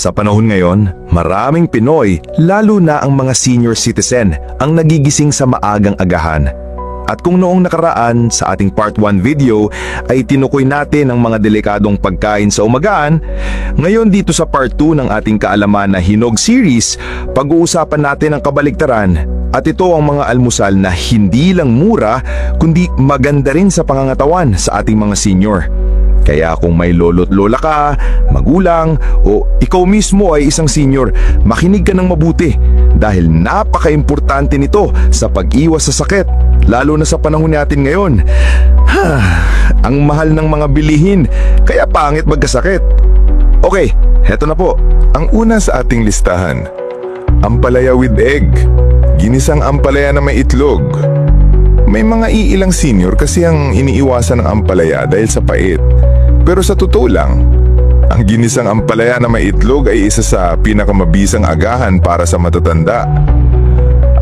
Sa panahon ngayon, maraming Pinoy, lalo na ang mga senior citizen, ang nagigising sa maagang agahan. At kung noong nakaraan sa ating part 1 video ay tinukoy natin ang mga delikadong pagkain sa umagaan, ngayon dito sa part 2 ng ating kaalaman na Hinog series, pag-uusapan natin ang kabaligtaran at ito ang mga almusal na hindi lang mura kundi maganda rin sa pangangatawan sa ating mga senior. Kaya kung may lolo't lola ka, magulang o ikaw mismo ay isang senior, makinig ka ng mabuti dahil napaka-importante nito sa pag-iwas sa sakit, lalo na sa panahon natin ngayon. Ang mahal ng mga bilihin, kaya pangit magkasakit. Okay, heto na po. Ang una sa ating listahan, ampalaya with egg. Ginisang ampalaya na may itlog. May mga iilang senior kasi ang iniiwasan ng ampalaya dahil sa pait. Pero sa totoo lang, ang ginisang ampalaya na may itlog ay isa sa pinakamabisang agahan para sa matatanda.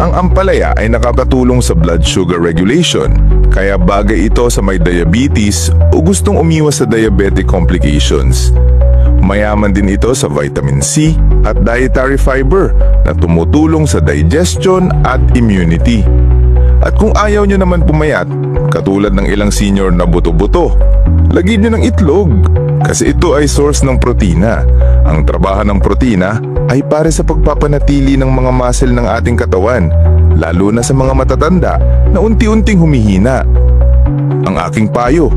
Ang ampalaya ay nakakatulong sa blood sugar regulation, kaya bagay ito sa may diabetes o gustong umiwas sa diabetic complications. Mayaman din ito sa vitamin C at dietary fiber na tumutulong sa digestion at immunity. At kung ayaw nyo naman pumayat, katulad ng ilang senior na buto-buto, lagyan nyo ng itlog kasi ito ay source ng protina. Ang trabaho ng protina ay para sa pagpapanatili ng mga muscle ng ating katawan, lalo na sa mga matatanda na unti-unting humihina. Ang aking payo,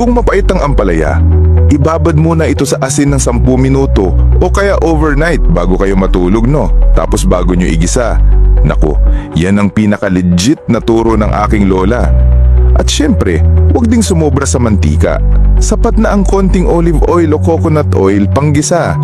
kung mapait ang ampalaya, ibabad muna ito sa asin ng 10 minuto o kaya overnight bago kayo matulog, no? Tapos bago nyo igisa. Naku, yan ang pinaka-legit na turo ng aking lola. At syempre, huwag ding sumobra sa mantika. Sapat na ang konting olive oil o coconut oil panggisa.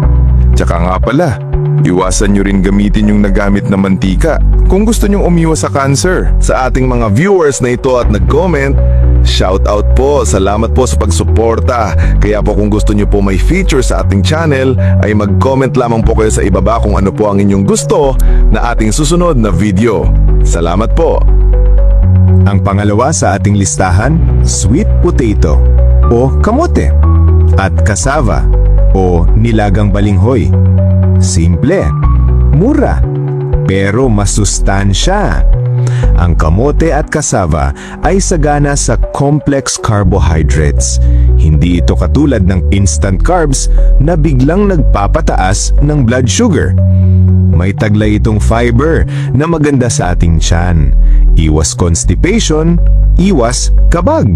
Tsaka nga pala, iwasan nyo rin gamitin yung nagamit na mantika kung gusto nyong umiwas sa cancer. Sa ating mga viewers na ito at nag-comment, shout out po, salamat po sa pagsuporta. Kaya po kung gusto nyo po may feature sa ating channel, ay mag-comment lamang po kayo sa ibaba kung ano po ang inyong gusto na ating susunod na video. Salamat po. Ang pangalawa sa ating listahan, sweet potato o kamote at cassava o nilagang balinghoy. Simple, mura, pero masustansya. Ang kamote at cassava ay sagana sa complex carbohydrates. Hindi ito katulad ng instant carbs na biglang nagpapataas ng blood sugar. May taglay itong fiber na maganda sa ating tiyan. Iwas constipation, iwas kabag.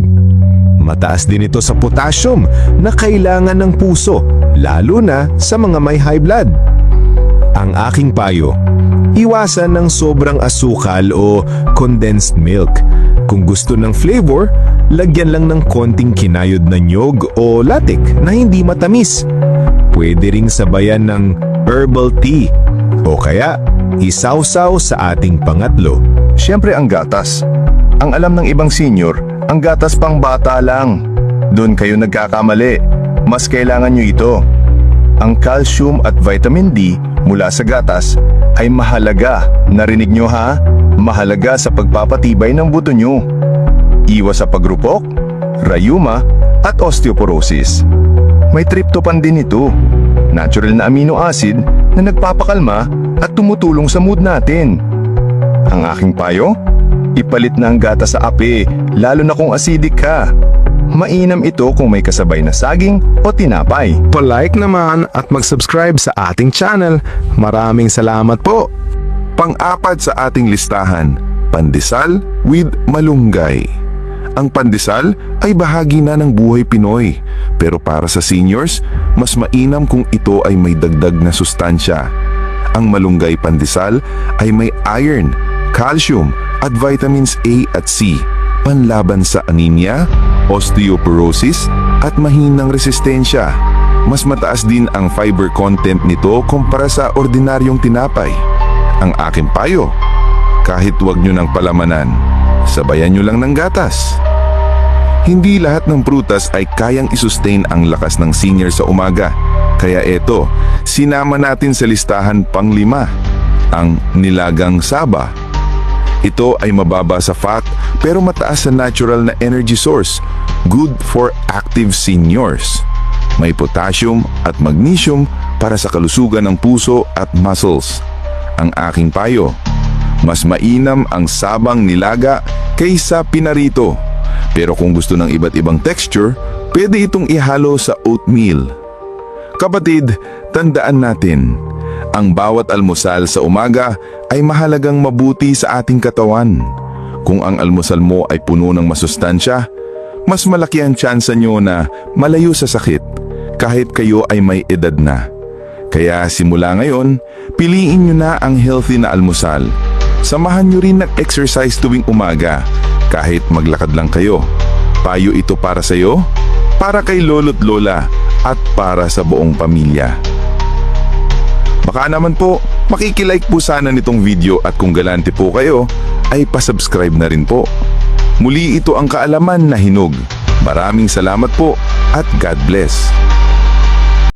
Mataas din ito sa potassium na kailangan ng puso, lalo na sa mga may high blood. Ang aking payo, iwasan ng sobrang asukal o condensed milk. Kung gusto ng flavor, lagyan lang ng konting kinayod na nyog o latik na hindi matamis. Pwede ring sabayan ng herbal tea o kaya isawsaw sa ating pangatlo. Siyempre ang gatas. Ang alam ng ibang senior, ang gatas pang bata lang. Doon kayo nagkakamali. Mas kailangan nyo ito. Ang calcium at vitamin D mula sa gatas ay mahalaga. Narinig nyo ha? Mahalaga sa pagpapatibay ng buto nyo. Iwas sa pagrupok, rayuma at osteoporosis. May tryptophan din ito. Natural na amino acid na nagpapakalma at tumutulong sa mood natin. Ang aking payo? Ipalit na ang gatas sa ape, lalo na kung acidic ka. Mainam ito kung may kasabay na saging o tinapay. Pa-like naman at mag-subscribe sa ating channel. Maraming salamat po. Pang-apat sa ating listahan, pandesal with malunggay. Ang pandesal ay bahagi na ng buhay Pinoy, pero para sa seniors, mas mainam kung ito ay may dagdag na sustansya. Ang malunggay pandesal ay may iron, calcium at vitamins A at C, panlaban sa anemia, osteoporosis at mahinang resistensya. Mas mataas din ang fiber content nito kumpara sa ordinaryong tinapay. Ang aking payo, kahit wag nyo ng palamanan, sabayan nyo lang ng gatas. Hindi lahat ng prutas ay kayang isustain ang lakas ng senior sa umaga. Kaya eto, sinama natin sa listahan pang-5, ang nilagang saba. Ito ay mababa sa fat pero mataas sa natural na energy source, good for active seniors. May potassium at magnesium para sa kalusugan ng puso at muscles. Ang aking payo, mas mainam ang sabang nilaga kaysa pinarito. Pero kung gusto ng iba't ibang texture, pwede itong ihalo sa oatmeal. Kapatid, tandaan natin, ang bawat almusal sa umaga ay mahalagang mabuti sa ating katawan. Kung ang almusal mo ay puno ng masustansya, mas malaki ang tsansa nyo na malayo sa sakit kahit kayo ay may edad na. Kaya simula ngayon, piliin nyo na ang healthy na almusal. Samahan nyo rin nag-exercise tuwing umaga kahit maglakad lang kayo. Payo ito para sa'yo, para kay lolo't lola at para sa buong pamilya. Baka naman po, makikilike po sana nitong video at kung galante po kayo, ay pasubscribe na rin po. Muli ito ang kaalaman na hinog. Maraming salamat po at God bless.